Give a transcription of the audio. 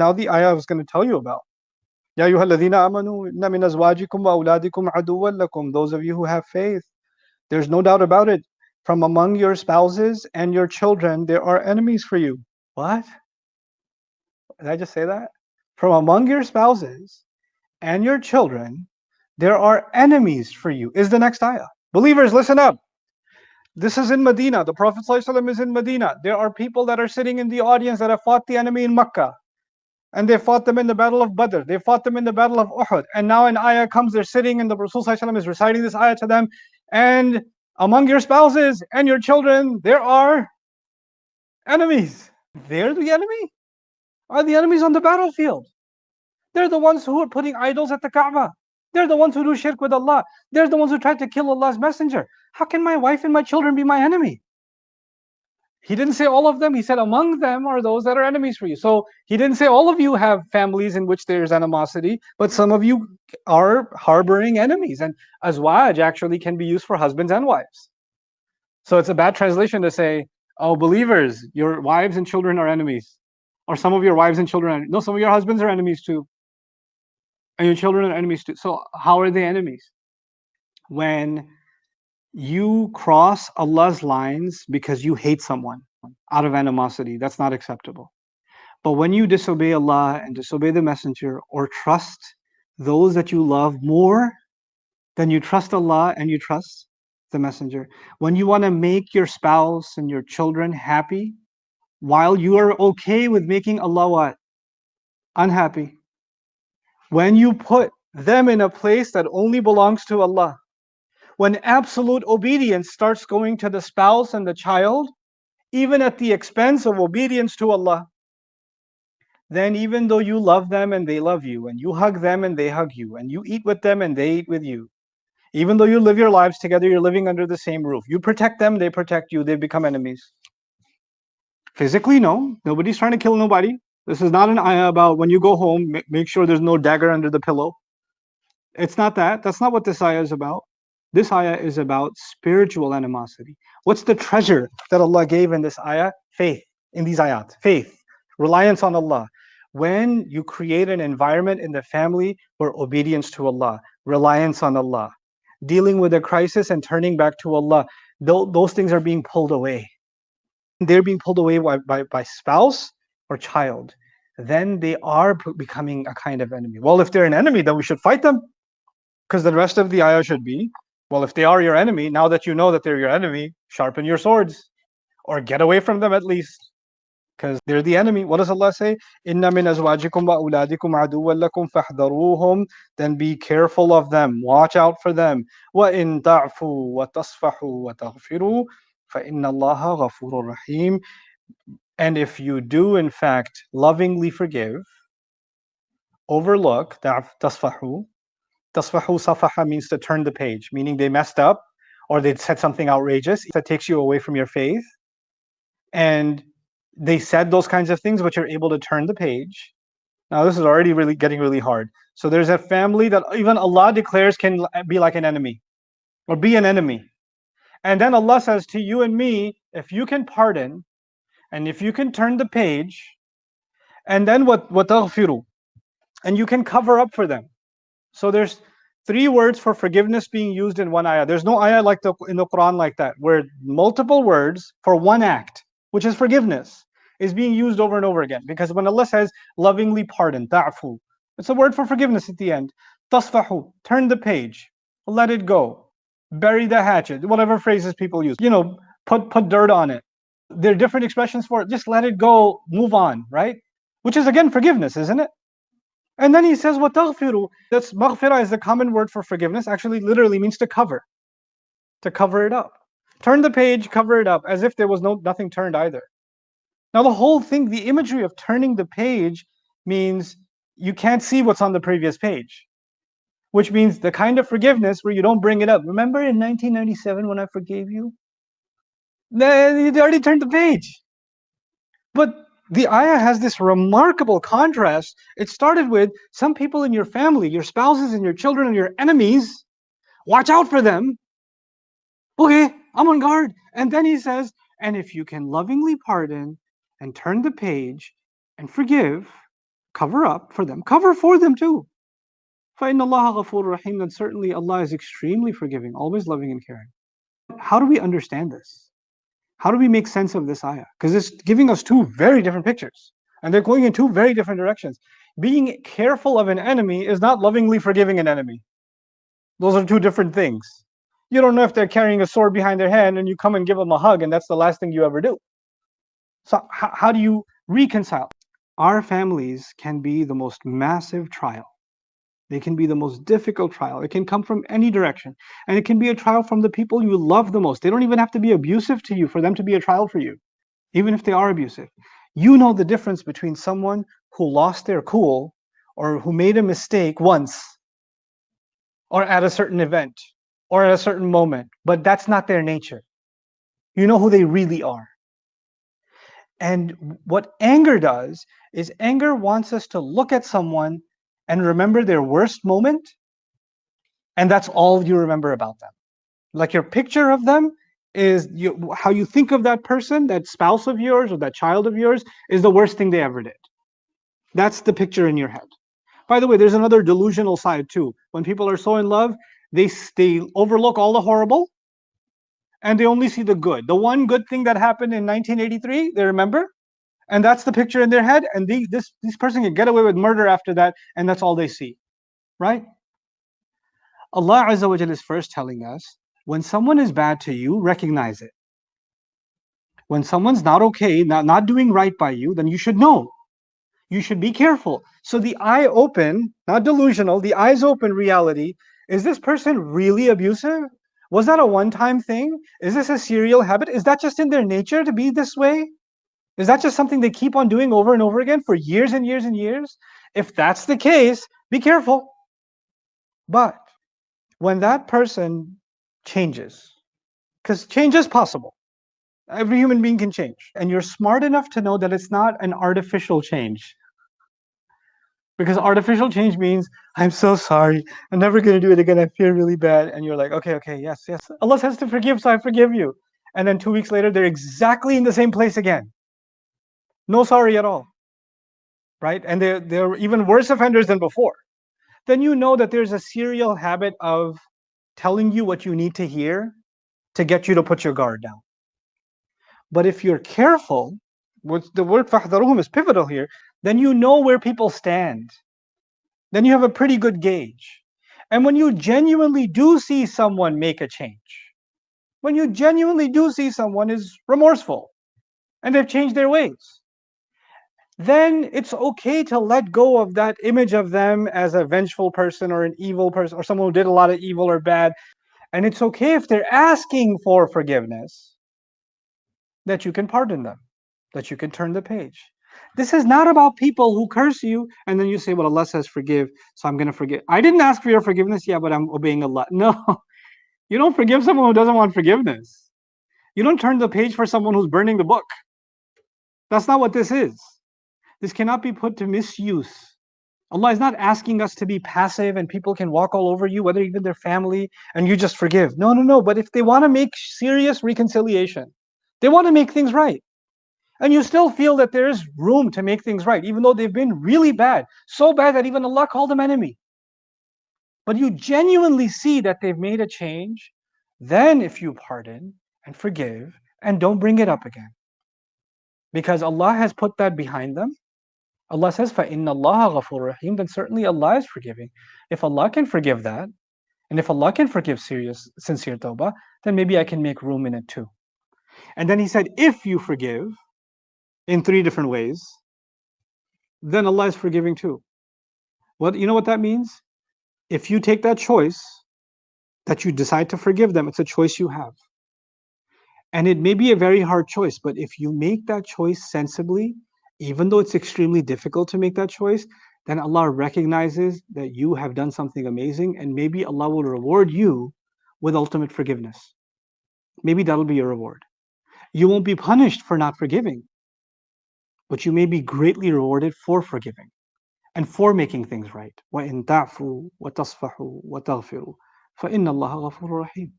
now the ayah I was going to tell you about. Ya ayyuhalladhina amanu inna min azwajikum wa auladikum aduwwan lakum. Those of you who have faith, there's no doubt about it. From among your spouses and your children, there are enemies for you. What? Did I just say that? From among your spouses and your children, there are enemies for you, is the next ayah. Believers, listen up. This is in Medina. The Prophet ﷺ is in Medina. There are people that are sitting in the audience that have fought the enemy in Mecca. And they fought them in the battle of Badr. They fought them in the battle of Uhud. And now an ayah comes, they're sitting, and the Rasul ﷺ is reciting this ayah to them. And among your spouses and your children, there are enemies. They're the enemy? Are the enemies on the battlefield? They're the ones who are putting idols at the Kaaba. They're the ones who do shirk with Allah. They're the ones who tried to kill Allah's messenger. How can my wife and my children be my enemy? He didn't say all of them. He said among them are those that are enemies for you. So he didn't say all of you have families in which there's animosity, but some of you are harboring enemies. And azwaj actually can be used for husbands and wives. So it's a bad translation to say, oh, believers, your wives and children are enemies. Or some of your wives and children are enemies. No, some of your husbands are enemies too. And your children are enemies too. So how are they enemies? When you cross Allah's lines because you hate someone out of animosity, that's not acceptable. But when you disobey Allah and disobey the Messenger, or trust those that you love more than you trust Allah and you trust the Messenger, when you want to make your spouse and your children happy, while you are okay with making Allah what? Unhappy. When you put them in a place that only belongs to Allah, when absolute obedience starts going to the spouse and the child, even at the expense of obedience to Allah, then even though you love them and they love you, and you hug them and they hug you, and you eat with them and they eat with you, even though you live your lives together, you're living under the same roof. You protect them, they protect you, they become enemies. Physically, no. Nobody's trying to kill nobody. This is not an ayah about when you go home, make sure there's no dagger under the pillow. It's not that. That's not what this ayah is about. This ayah is about spiritual animosity. What's the treasure that Allah gave in this ayah? Faith, in these ayat. Faith, reliance on Allah. When you create an environment in the family where obedience to Allah, reliance on Allah, dealing with a crisis and turning back to Allah, those things are being pulled away. They're being pulled away by spouse or child. Then they are becoming a kind of enemy. Well, if they're an enemy, then we should fight them. Because the rest of the ayah should be, well, if they are your enemy, now that you know that they're your enemy, sharpen your swords. Or get away from them at least. Because they're the enemy. What does Allah say? Inna min azwajikum wa uladikum aduwwan lakum fahdharuhum. Then be careful of them. Watch out for them. Wa in ta'fu wa tasfahu wa taghfiru fa inna Allaha ghafurur rahim. And if you do in fact lovingly forgive, overlook, tasfahu. Tasfahu safaha means to turn the page, meaning they messed up or they said something outrageous that takes you away from your faith. And they said those kinds of things, but you're able to turn the page. Now, this is already really getting really hard. So there's a family that even Allah declares can be like an enemy or be an enemy. And then Allah says to you and me, if you can pardon and if you can turn the page, and then what taghfiru, and you can cover up for them. So there's three words for forgiveness being used in one ayah. There's no ayah like in the Quran like that, where multiple words for one act, which is forgiveness, is being used over and over again. Because when Allah says lovingly pardon, ta'fu, it's a word for forgiveness at the end. Tasfahu, turn the page, let it go, bury the hatchet, whatever phrases people use. Put dirt on it. There are different expressions for it. Just let it go, move on, right? Which is again forgiveness, isn't it? And then he says, وَتَغْفِرُوا. That's maghfirah is the common word for forgiveness. Actually, literally means to cover it up. Turn the page, cover it up, as if there was nothing turned either. Now the whole thing, the imagery of turning the page means you can't see what's on the previous page. Which means the kind of forgiveness where you don't bring it up. Remember in 1997 when I forgave you? You already turned the page. But the ayah has this remarkable contrast. It started with some people in your family, your spouses and your children and your enemies. Watch out for them. Okay, I'm on guard. And then he says, and if you can lovingly pardon and turn the page and forgive, Cover up for them. Cover for them too. فَإِنَّ اللَّهَ غَفُورٌ رَحِيمٌ. Then certainly Allah is extremely forgiving, always loving and caring. How do we understand this? How do we make sense of this ayah? Because it's giving us two very different pictures. And they're going in two very different directions. Being careful of an enemy is not lovingly forgiving an enemy. Those are two different things. You don't know if they're carrying a sword behind their hand and you come and give them a hug and that's the last thing you ever do. So how do you reconcile? Our families can be the most massive trial. They can be the most difficult trial. It can come from any direction. And it can be a trial from the people you love the most. They don't even have to be abusive to you for them to be a trial for you, even if they are abusive. You know the difference between someone who lost their cool or who made a mistake once or at a certain event or at a certain moment, but that's not their nature. You know who they really are. And what anger does is anger wants us to look at someone and remember their worst moment, and that's all you remember about them. Like your picture of them is how you think of that person, that spouse of yours or that child of yours, is the worst thing they ever did. That's the picture in your head. By the way, there's another delusional side too. When people are so in love, they overlook all the horrible and they only see the good. The one good thing that happened in 1983, they remember, and that's the picture in their head. And this person can get away with murder after that, and that's all they see, right? Allah Azza wa Jalla is first telling us, when someone is bad to you, recognize it. When someone's not okay, not doing right by you, then you should know. You should be careful. So the eye open, not delusional, the eyes open reality. Is this person really abusive? Was that a one-time thing? Is this a serial habit? Is that just in their nature to be this way? Is that just something they keep on doing over and over again for years and years and years? If that's the case, be careful. But when that person changes, because change is possible, every human being can change, and you're smart enough to know that it's not an artificial change. Because artificial change means, I'm so sorry, I'm never going to do it again, I feel really bad. And you're like, okay, yes. Allah says to forgive, so I forgive you. And then 2 weeks later, they're exactly in the same place again. No sorry at all. Right? And they're even worse offenders than before. Then you know that there's a serial habit of telling you what you need to hear to get you to put your guard down. But if you're careful, the word فَاحْذَرُوهُمْ is pivotal here, then you know where people stand. Then you have a pretty good gauge. And when you genuinely do see someone make a change, when you genuinely do see someone is remorseful and they've changed their ways, then it's okay to let go of that image of them as a vengeful person or an evil person or someone who did a lot of evil or bad. And it's okay if they're asking for forgiveness, that you can pardon them, that you can turn the page. This is not about people who curse you and then you say, well, Allah says forgive, so I'm going to forgive. I didn't ask for your forgiveness, yeah, but I'm obeying Allah. No, you don't forgive someone who doesn't want forgiveness. You don't turn the page for someone who's burning the book. That's not what this is. This cannot be put to misuse. Allah is not asking us to be passive and people can walk all over you, whether even their family, and you just forgive. No. But if they want to make serious reconciliation, they want to make things right, and you still feel that there is room to make things right, even though they've been really bad, so bad that even Allah called them enemy. But you genuinely see that they've made a change, then if you pardon and forgive and don't bring it up again, because Allah has put that behind them. Allah says, فَإِنَّ اللَّهَ غَفُورٌ رَحِيمٌ. Then certainly Allah is forgiving. If Allah can forgive that, and if Allah can forgive sincere tawbah, then maybe I can make room in it too. And then He said, if you forgive in 3 different ways, then Allah is forgiving too. You know what that means? If you take that choice, that you decide to forgive them, it's a choice you have. And it may be a very hard choice, but if you make that choice sensibly, even though it's extremely difficult to make that choice, then Allah recognizes that you have done something amazing, and maybe Allah will reward you with ultimate forgiveness. Maybe that'll be your reward. You won't be punished for not forgiving, but you may be greatly rewarded for forgiving and for making things right. وَإِن تَعْفُوا وَتَصْفَحُوا وَتَغْفِرُوا فَإِنَّ اللَّهَ غَفُورٌ رَحِيمٌ.